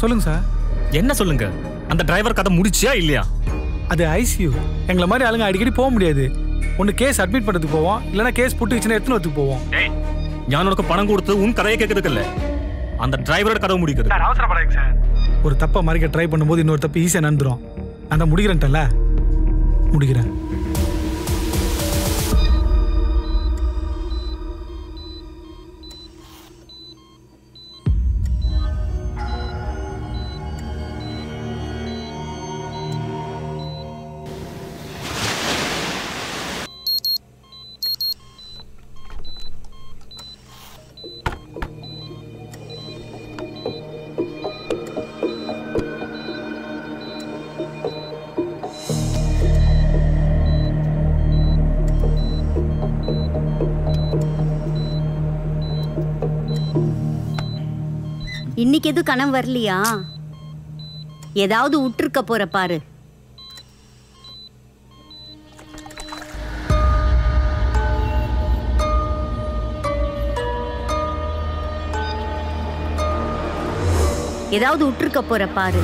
சொல்லுங்க சார். என்ன சொல்லுங்க? அந்த டிரைவர் கதை முடிச்சியா இல்லையா? அது ஐசியூ. எங்களை மாதிரி ஆளுங்க அடிக்கடி போக முடியாது. ஒன்று கேஸ் அட்மிட் பண்ணுறதுக்கு போவோம், இல்லைனா கேஸ் புட்டுச்சுன்னா எடுத்துன்னு வரதுக்கு போவோம். நான் உனக்கு பணம் கொடுத்து உன் கதையை கேட்கறதுக்கு இல்லை, அந்த டிரைவரோட கதை முடிக்கிறது. சார் அவசரப்படாதீங்க சார். ஒரு தப்பை மறைக்க ட்ரை பண்ணும்போது இன்னொரு தப்பு ஈஸியாக நடந்துடும். நான் தான் முடிக்கிறேன்ட்டல, முடிக்கிறேன். இன்னைக்கு எதுவும் கனவு வரலையா? ஏதாவது விட்டுருக்க போற பாரு. ஏதாவது விட்டுருக்க போற பாரு.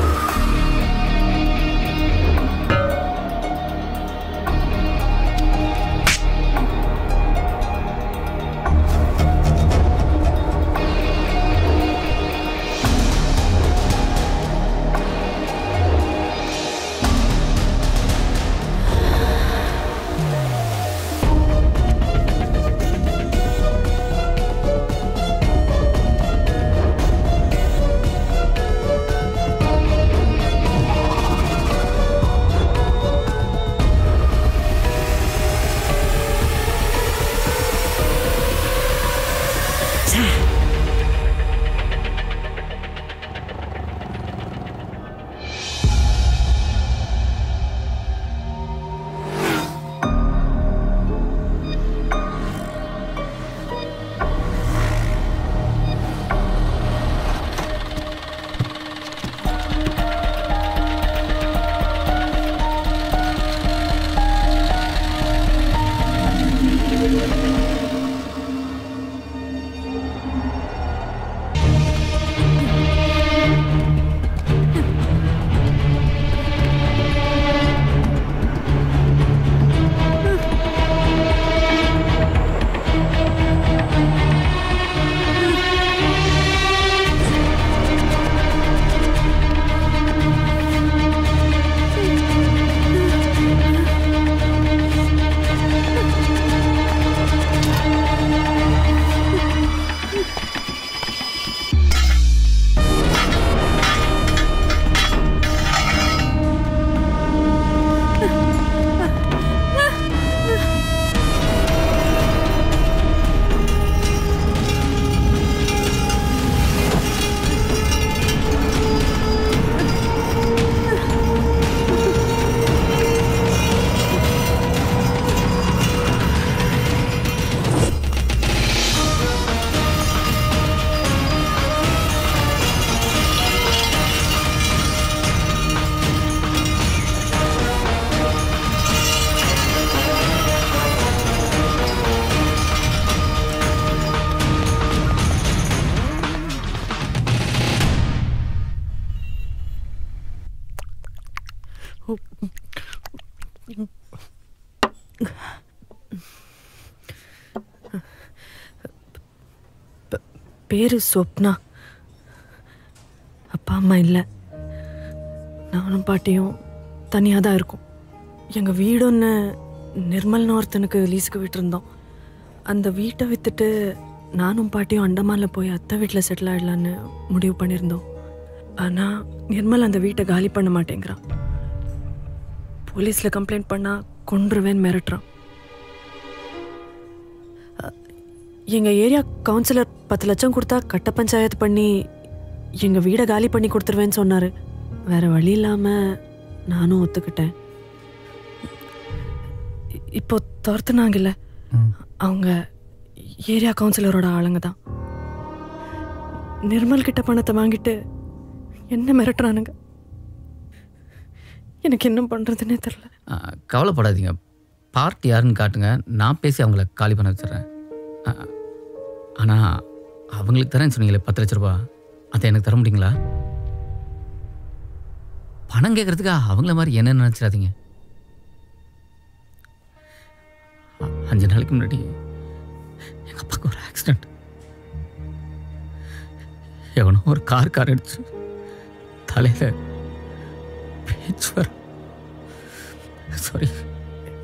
பேரு சொப்னா. அப்பா அம்மா இல்லை, நானும் பாட்டியும் தனியாக தான் இருக்கோம். எங்கள் வீடு ஒன்று நிர்மல்னு ஒருத்தனுக்கு லீஸுக்கு விட்டுருந்தோம். அந்த வீட்டை விற்றுட்டு நானும் பாட்டியும் அண்டமானில் போய் அத்தை வீட்டில் செட்டில் ஆகிடலான்னு முடிவு பண்ணியிருந்தோம். ஆனால் நிர்மல் அந்த வீட்டை காலி பண்ண மாட்டேங்கிறான். போலீஸில் கம்ப்ளைண்ட் பண்ணால் கொன்றுவேன்னு மிரட்டுறான். எங்கள் ஏரியா கவுன்சிலர் 10 லட்சம் கொடுத்தா கட்ட பஞ்சாயத்து பண்ணி எங்கள் வீடை காலி பண்ணி கொடுத்துருவேன்னு சொன்னார். வேறு வழி இல்லாமல் நானும் ஒத்துக்கிட்டேன். இப்போ துரத்துனாங்கல்ல, அவங்க ஏரியா கவுன்சிலரோட ஆளுங்க தான். நிர்மல் கிட்ட பணத்தை வாங்கிட்டு என்ன மிரட்டுறானுங்க. எனக்கு என்ன பண்ணுறதுன்னே தெரில. கவலைப்படாதீங்க, பார்ட்டி யாருன்னு காட்டுங்க, நான் பேசி அவங்கள காலி பண்ண வச்சிட்றேன். ஆனால் அவங்களுக்கு தரேன்னு சொன்னீங்களே 10 லட்ச ரூபா, அதை எனக்கு தர முடியுங்களா? பணம் கேட்கறதுக்கு அவங்கள மாதிரி என்ன நினச்சிடாதீங்க. 5 நாளைக்கு முன்னாடி எங்கள் அப்பாவுக்கு ஒரு ஆக்சிடெண்ட். எவனோ ஒரு கார் அடிச்சு தலையில் பேச்சு வர. சாரி.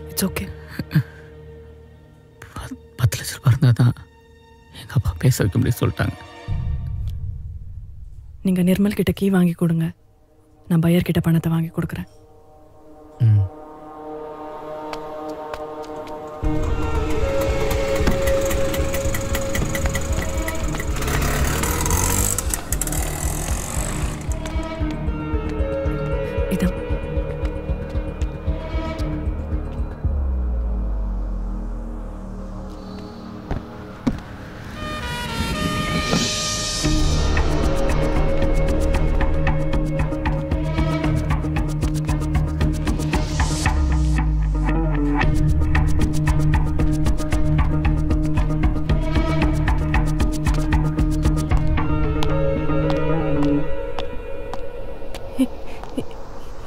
It's okay. 10 லட்ச ரூபா இருந்தால் தான் எங்கள் அப்பா பேச வைக்க முடியும் சொல்லிட்டாங்க. நீங்கள் நிர்மல் கிட்ட கீ வாங்கி கொடுங்க, நான் பையர் கிட்ட பணத்தை வாங்கி கொடுக்குறேன். இதான்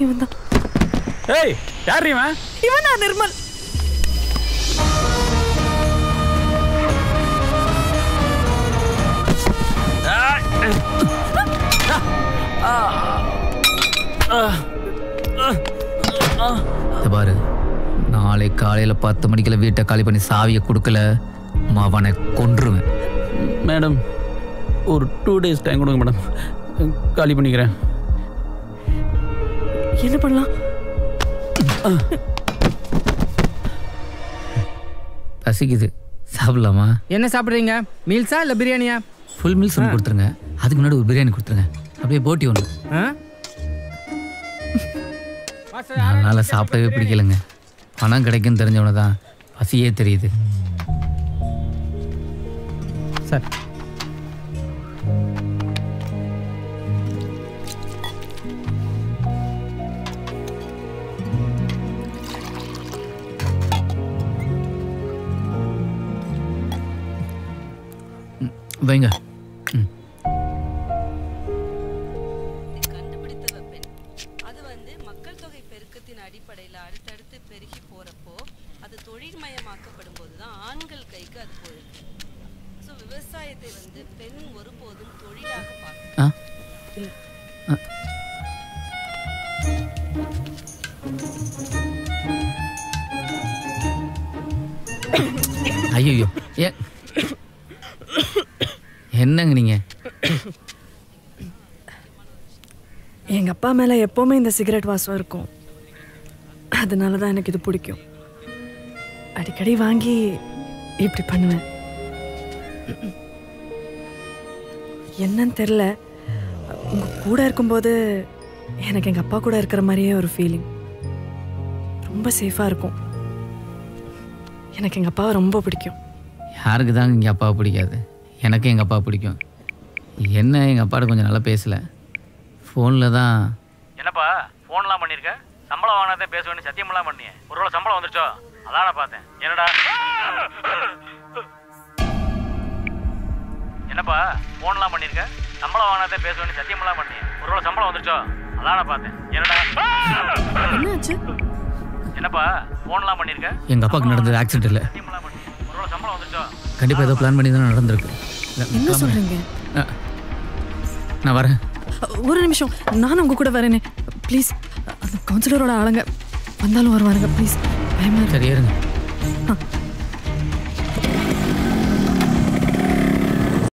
இவன் தான். ஏய் யார் இவன்? இவன் தான் நிர்மல். பாரு, நாளை காலையில் 10 மணிக்கெல்லாம் வீட்டை காலி பண்ணி சாவியை கொடுக்கல அவனை கொன்றுவேன். மேடம் ஒரு 2 days டைம் கொடுங்க மேடம், காலி பண்ணிக்கிறேன். என்ன பண்ணலாம்? பசிக்குது, சாப்பிடலாமா? என்ன சாப்பிட்றீங்க? மீல்ஸா இல்லை பிரியாணியா? ஃபுல் மீல்ஸ் ஒன்று கொடுத்துருங்க, அதுக்கு முன்னாடி ஒரு பிரியாணி கொடுத்துருங்க, அப்படியே போட்டி ஒன்று. 4 நாளாக சாப்பிடவே பிடிக்கலைங்க. பணம் கிடைக்குன்னு தெரிஞ்சவன தான் பசியே தெரியுது. சார் வைங்க. கண்டுபிடித்த பெண் அது மக்கள் தொகை பெருக்கத்தின் அடிப்படையில் அடுத்தடுத்து பெருகி போறப்போ அது தொழில்மயமாக்கப்படும் போதுதான் ஆண்கள் கைக்கு அது போயிருக்கு. ஸோ விவசாயத்தை பெண் ஒருபோதும் தொழிலாக பார்க்க. ஐயோ என்னங்க நீங்க? எங்கள் அப்பா மேலே எப்போவுமே இந்த சிகரெட் வாசம் இருக்கும், அதனால தான் எனக்கு இது பிடிக்கும். அடிக்கடி வாங்கி இப்படி பண்ணுவேன். என்னன்னு தெரில, உங்கள் கூட இருக்கும்போது எனக்கு எங்கள் அப்பா கூட இருக்கிற மாதிரியே ஒரு ஃபீலிங். ரொம்ப சேஃபாக இருக்கும். எனக்கு எங்கள் அப்பாவை ரொம்ப பிடிக்கும். யாருக்கு தாங்க எங்கள் அப்பாவை பிடிக்காது? எனக்கு எங்கள் அப்பா பிடிக்கும். என்ன எங்கள் அப்பாட்ட கொஞ்சம் நல்லா பேசலை, ஃபோனில் தான். என்னப்பா ஃபோன்லாம் பண்ணியிருக்க? சம்பளம் வாங்கினதே பேச வேண்டிய சத்தியமெல்லாம் பண்ணியே. ஒருவேளை சம்பளம் வந்துருச்சோ? அதான் நான் பார்த்தேன். என்னடா என்னப்பா ஃபோன்லாம் பண்ணியிருக்க? சம்பளம் வாங்கினதே பேச வேண்டிய சத்தியமெல்லாம் பண்ணியே. ஒருவேளை சம்பளம் வந்துருச்சோ? அதான் நான் பார்த்தேன். என்னடா என்னாச்சு? என்னப்பா ஃபோன்லாம் பண்ணியிருக்க? எங்கள் அப்பாவுக்கு நடந்தது ஆக்சிடென்ட் இல்லை, சத்தியமெல்லாம் பண்ணியே. ஒருவேளை சம்பளம் வந்துருச்சோ? கண்டிப்பாக ஏதோ பிளான் பண்ணி தான் நடந்திருக்கு. என்ன சொல்கிறீங்க? நான் வரேன். ஒரு நிமிஷம், நானும் உங்கள் கூட வரேனே ப்ளீஸ். அந்த கவுன்சிலரோட ஆளுங்க வந்தாலும் வருவாருங்க ப்ளீஸ். பயமா சரி ஏறுங்க.